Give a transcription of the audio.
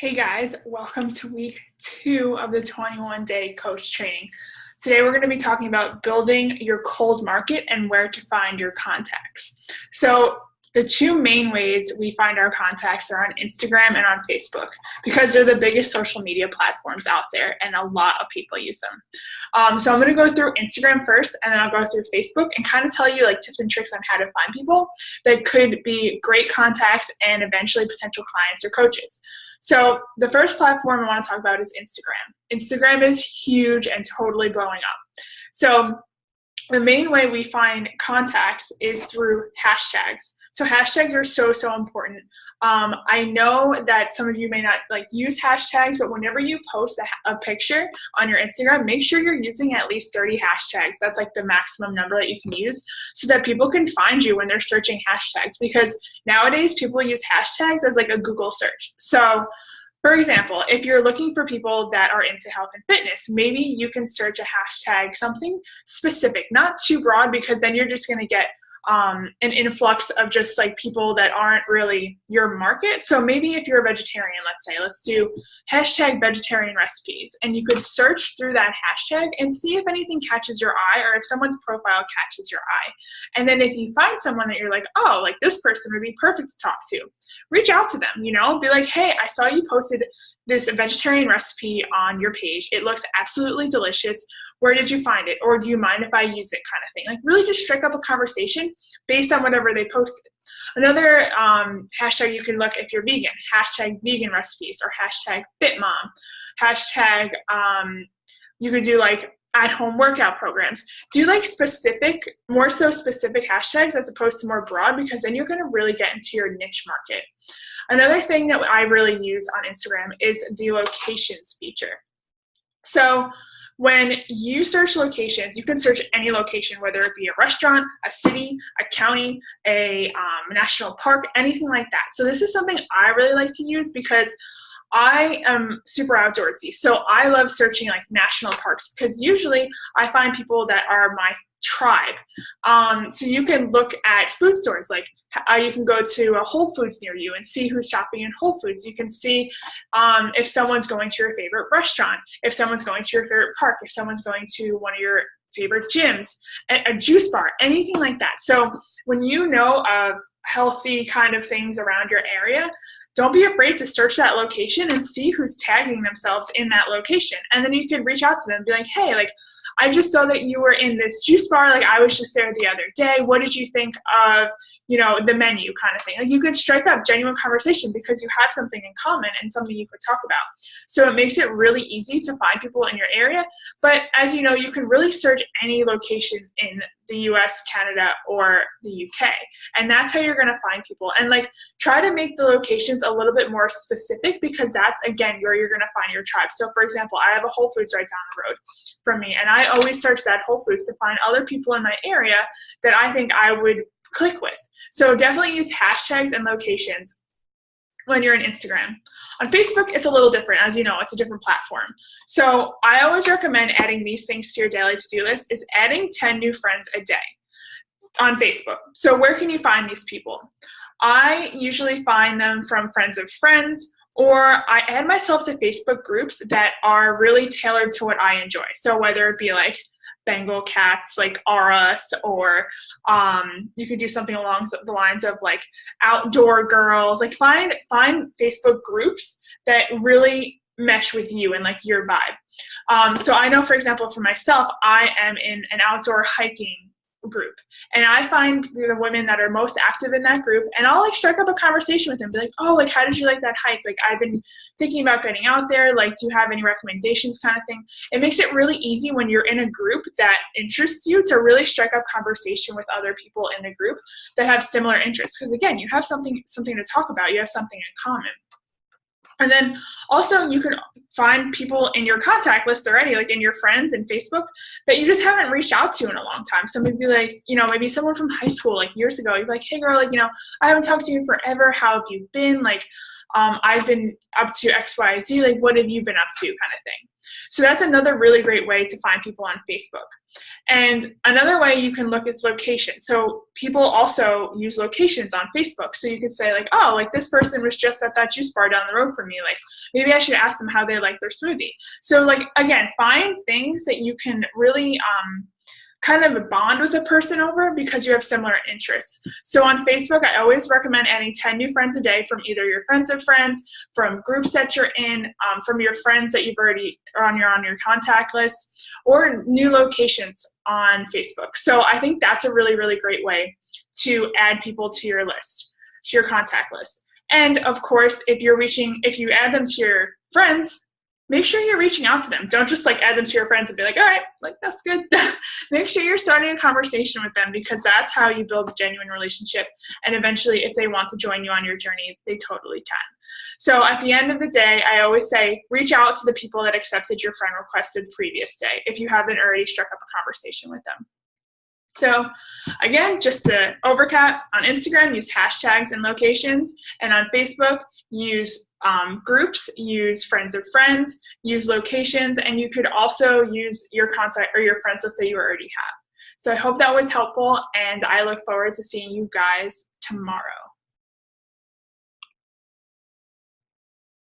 Hey guys, welcome to week 2 of the 21-day coach training. Today we're going to be talking about building your cold market and where to find your contacts. So the two main ways we find our contacts are on Instagram and on Facebook because they're the biggest social media platforms out there and a lot of people use them. So I'm going to go through Instagram first and then I'll go through Facebook and kind of tell you like tips and tricks on how to find people that could be great contacts and eventually potential clients or coaches. So the first platform I want to talk about is Instagram. Instagram is huge and totally blowing up. So the main way we find contacts is through hashtags. So hashtags are so important. I know that some of you may not use hashtags, but whenever you post a picture on your Instagram, make sure you're using at least 30 hashtags. That's like the maximum number that you can use so that people can find you when they're searching hashtags, because nowadays people use hashtags as like a Google search. So for example, if you're looking for people that are into health and fitness, maybe you can search a hashtag, something specific, not too broad, because then you're just going to get an influx of just like people that aren't really your market. So maybe if you're a vegetarian, let's do hashtag vegetarian recipes, and you could search through that hashtag and see if anything catches your eye or if someone's profile catches your eye. And then if you find someone that you're like, oh, like this person would be perfect to talk to, reach out to them, be like, hey, I saw you posted this vegetarian recipe on your page. It looks absolutely delicious. Where did you find it? Or do you mind if I use it, kind of thing? Like really just strike up a conversation based on whatever they posted. Another hashtag you can look if you're vegan, hashtag vegan recipes or hashtag fit mom, hashtag you could do like at-home workout programs. Do like specific, more so specific hashtags as opposed to more broad, because then you're going to really get into your niche market. Another thing that I really use on Instagram is the locations feature. So when you search locations, you can search any location, whether it be a restaurant, a city, a county, a national park, anything like that. So this is something I really like to use because I am super outdoorsy. So I love searching like national parks because usually I find people that are my tribe. So you can look at food stores, like you can go to a Whole Foods near you and see who's shopping in Whole Foods. You can see if someone's going to your favorite restaurant, if someone's going to your favorite park, if someone's going to one of your favorite gyms, a juice bar, anything like that. So when you know of healthy kind of things around your area, don't be afraid to search that location and see who's tagging themselves in that location. And then you can reach out to them and be like, hey, like, I just saw that you were in this juice bar. Like, I was just there the other day. What did you think of, the menu, kind of thing? Like, you could strike up genuine conversation because you have something in common and something you could talk about. So it makes it really easy to find people in your area. But as you know, you can really search any location in the US, Canada, or the UK. And that's how you're going to find people. And like, try to make the locations a little bit more specific, because that's, again, where you're going to find your tribe. So for example, I have a Whole Foods right down the road from me, and I always search that Whole Foods to find other people in my area that I think I would click with. So definitely use hashtags and locations when you're in Instagram. On Facebook, it's a little different. As you know, it's a different platform. So I always recommend adding these things to your daily to-do list, is adding 10 new friends a day on Facebook. So where can you find these people? I usually find them from friends of friends, or I add myself to Facebook groups that are really tailored to what I enjoy. So whether it be like Bengal cats, like Aras, or you could do something along the lines of like outdoor girls. Like find Facebook groups that really mesh with you and like your vibe. So I know, for example, for myself, I am in an outdoor hiking group, and I find the women that are most active in that group, and I'll like strike up a conversation with them, be like, oh, like, how did you like that hike? Like, I've been thinking about getting out there, like, do you have any recommendations, kind of thing. It makes it really easy when you're in a group that interests you to really strike up conversation with other people in the group that have similar interests, because again, you have something to talk about, you have something in common. And then also you can find people in your contact list already, like in your friends and Facebook, that you just haven't reached out to in a long time. So maybe like, maybe someone from high school, like years ago, you're like, hey girl, like, I haven't talked to you in forever. How have you been? Like, I've been up to XYZ, like what have you been up to kind of thing. So that's another really great way to find people on Facebook. And another way you can look is location. So people also use locations on Facebook. So you could say like, oh, like this person was just at that juice bar down the road from me. Like maybe I should ask them how they like their smoothie. So like, again, find things that you can really kind of bond with a person over because you have similar interests. So on Facebook, I always recommend adding 10 new friends a day from either your friends of friends, from groups that you're in, from your friends that you've already are on your contact list, or new locations on Facebook. So I think that's a really, really great way to add people to your list, to your contact list. And of course, if you add them to your friends, make sure you're reaching out to them. Don't just like add them to your friends and be like, all right, like that's good. Make sure you're starting a conversation with them because that's how you build a genuine relationship. And eventually, if they want to join you on your journey, they totally can. So at the end of the day, I always say, reach out to the people that accepted your friend request the previous day if you haven't already struck up a conversation with them. So again, just to overcap, on Instagram, use hashtags and locations. And on Facebook, use groups, use friends of friends, use locations, and you could also use your contact or your friends list that you already have. So I hope that was helpful, and I look forward to seeing you guys tomorrow.